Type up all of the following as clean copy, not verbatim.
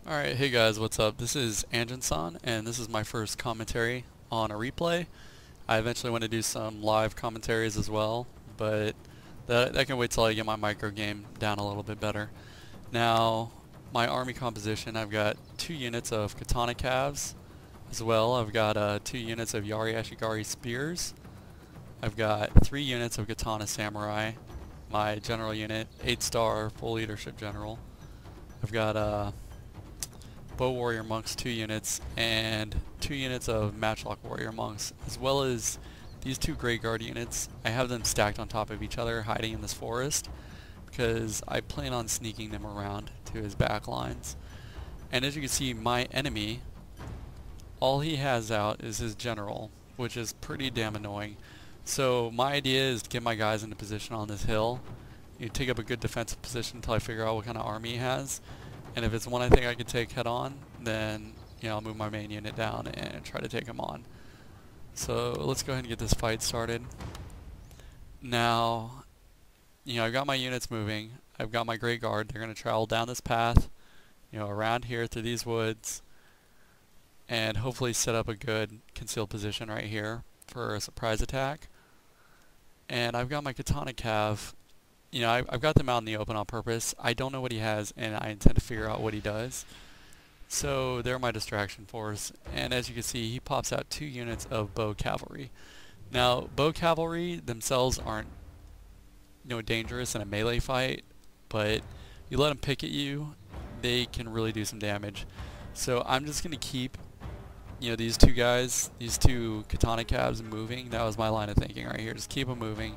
Alright, hey guys, what's up? This is Anjin-san, and this is my first commentary on a replay. I eventually want to do some live commentaries as well, but that can wait till I get my micro game down a little bit better. Now, my army composition, I've got 2 units of katana calves as well. I've got 2 units of Yari Ashigari spears. I've got 3 units of katana samurai. My general unit, 8-star full leadership general. I've got Bow Warrior Monks 2 units, and 2 units of Matchlock Warrior Monks, as well as these 2 Grey Guard units. I have them stacked on top of each other, hiding in this forest, because I plan on sneaking them around to his back lines. And as you can see, my enemy, all he has out is his general, which is pretty damn annoying. So my idea is to get my guys into position on this hill. You take up a good defensive position until I figure out what kind of army he has. And if it's one I think I can take head on, then I'll move my main unit down and try to take him on. So let's go ahead and get this fight started. Now, I've got my units moving. I've got my Grey Guard. They're going to travel down this path, around here through these woods, and hopefully set up a good concealed position right here for a surprise attack. And I've got my Katana Cav. I've got them out in the open on purpose. I don't know what he has, and I intend to figure out what he does. So they're my distraction force. And as you can see, he pops out 2 units of bow cavalry. Now, bow cavalry themselves aren't dangerous in a melee fight, but you let them pick at you, they can really do some damage. So I'm just going to keep these 2 guys, these 2 katana calves moving. That was my line of thinking right here. Just keep them moving.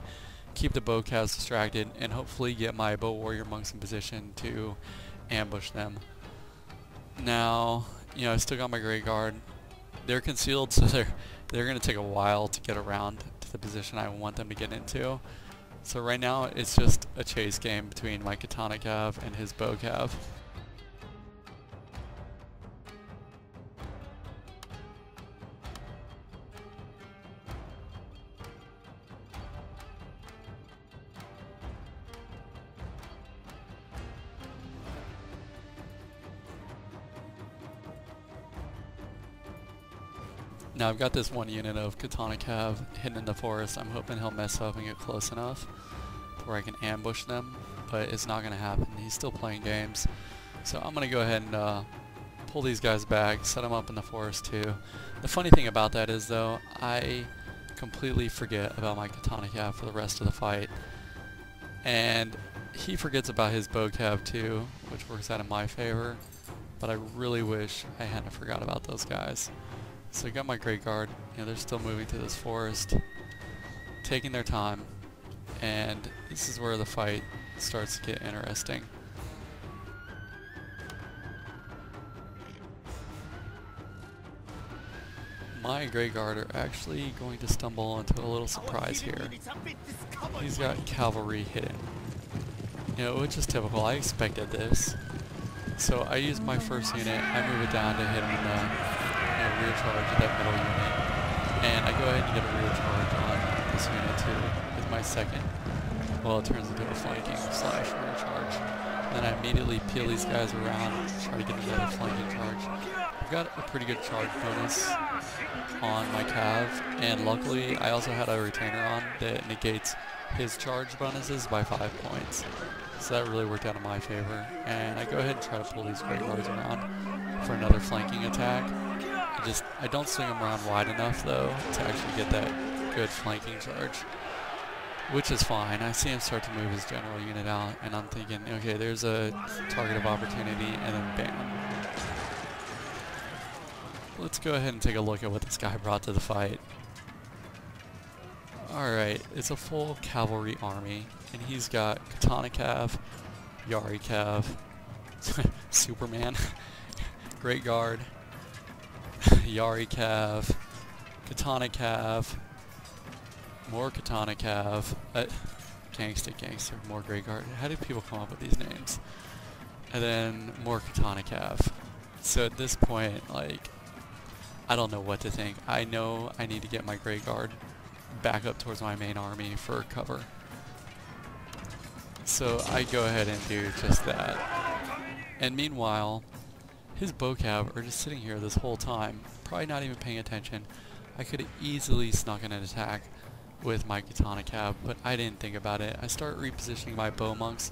Keep the bow calves distracted, and hopefully get my bow warrior monks in position to ambush them. Now, I still got my Grey Guard. They're concealed, so they're going to take a while to get around to the position I want them to get into. So right now, it's just a chase game between my katana cav and his bow cav. Now I've got this 1 unit of Katana Cav hidden in the forest. I'm hoping he'll mess up and get close enough to where I can ambush them, but it's not going to happen. He's still playing games. So I'm going to go ahead and pull these guys back, set them up in the forest too. The funny thing about that is though, I completely forget about my Katana Cav for the rest of the fight. And he forgets about his bow cav too, which works out in my favor. But I really wish I hadn't forgot about those guys. So I got my Grey Guard, they're still moving through this forest, taking their time, and this is where the fight starts to get interesting. My Grey Guard are actually going to stumble into a little surprise here. He's got cavalry hidden, which is typical. I expected this. So I use my first unit, I move it down to hit him in the rear charge of that middle unit, and I go ahead and get a rear charge on this unit too with my second. Well, it turns into a flanking / rear charge. Then I immediately peel these guys around, try to get another flanking charge. I've got a pretty good charge bonus on my cav, and luckily I also had a retainer on that negates his charge bonuses by 5 points. So that really worked out in my favor, and I go ahead and try to pull these Grey Guards around for another flanking attack. I don't swing him around wide enough though to actually get that good flanking charge, which is fine. I see him start to move his general unit out, and I'm thinking, okay, there's a target of opportunity, and then bam. Let's go ahead and take a look at what this guy brought to the fight. Alright, it's a full cavalry army, and he's got Katana Cav, Yari Cav, Superman, Grey Guard, Yari Cav, Katana Cav, more Katana Cav, Gangster, more Grey Guard. How do people come up with these names? And then more Katana Cav. So at this point, I don't know what to think. I know I need to get my Grey Guard back up towards my main army for cover. So I go ahead and do just that. And meanwhile, His bow cav are just sitting here this whole time, probably not even paying attention. I could have easily snuck in an attack with my katana cav, but I didn't think about it. I start repositioning my bow monks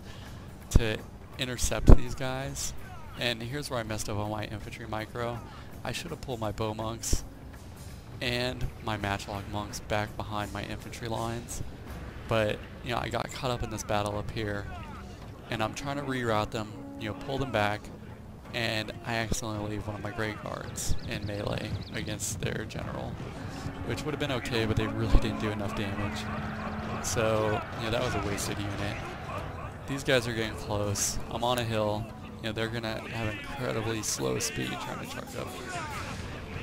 to intercept these guys, and here's where I messed up on my infantry micro. I should have pulled my bow monks and my matchlock monks back behind my infantry lines, but you know, I got caught up in this battle up here, and I'm trying to reroute them, you know, pull them back, and I accidentally leave one of my great guards in melee against their general, which would have been okay, but they really didn't do enough damage. So, you know, that was a wasted unit. These guys are getting close. I'm on a hill. You know, they're gonna have incredibly slow speed trying to charge up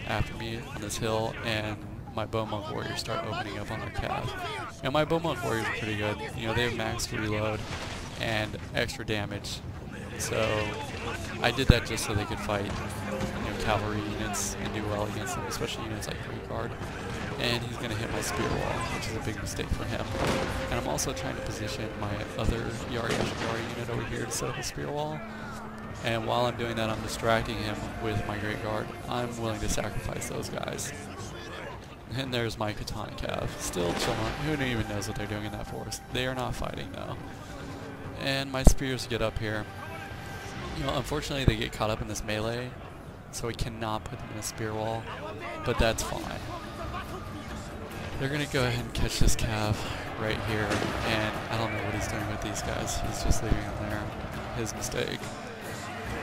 after me on this hill, and my bowmonk warriors start opening up on their cav. And my bowmonk warriors are pretty good. You know, they have max reload and extra damage. So I did that just so they could fight, you know, cavalry units and do well against them, especially units like Great Guard. And he's going to hit my spear wall, which is a big mistake for him. And I'm also trying to position my other Yari unit over here to set up a spear wall. And while I'm doing that, I'm distracting him with my Great Guard. I'm willing to sacrifice those guys. And there's my katana cav, still chilling. Who even knows what they're doing in that forest? They are not fighting though. And my spears get up here. You know, unfortunately they get caught up in this melee, so we cannot put them in a spear wall, but that's fine. They're gonna go ahead and catch this cav right here, and I don't know what he's doing with these guys. He's just leaving them there. His mistake.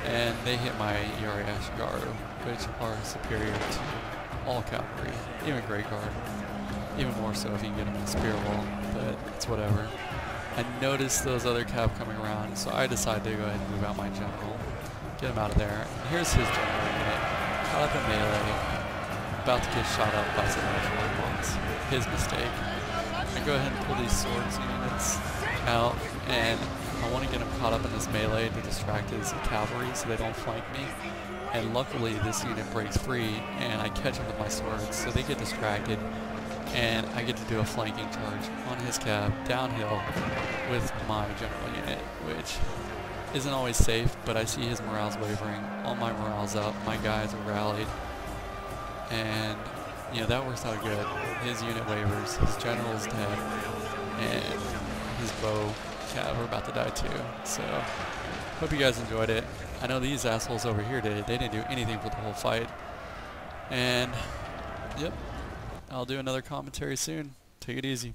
And they hit my Yari Ashigaru, which are superior to all cavalry, even Great Guard. Even more so if you can get them in a spear wall, but it's whatever. I noticed those other cav coming around, so I decided to go ahead and move out my general. Get him out of there. Here's his general unit, caught up in melee, about to get shot up by some natural monks. His mistake. I go ahead and pull these swords units out, and I want to get him caught up in this melee to distract his cavalry so they don't flank me. And luckily this unit breaks free, and I catch him with my swords, so they get distracted. And I get to do a flanking charge on his cav downhill with my general unit, which isn't always safe, but I see his morale's wavering. All my morale's up, my guys are rallied, and you know, that works out good. His unit wavers, his general's dead, and his bow cav are about to die too. So, hope you guys enjoyed it. I know these assholes over here they didn't do anything for the whole fight. And, yep. I'll do another commentary soon. Take it easy.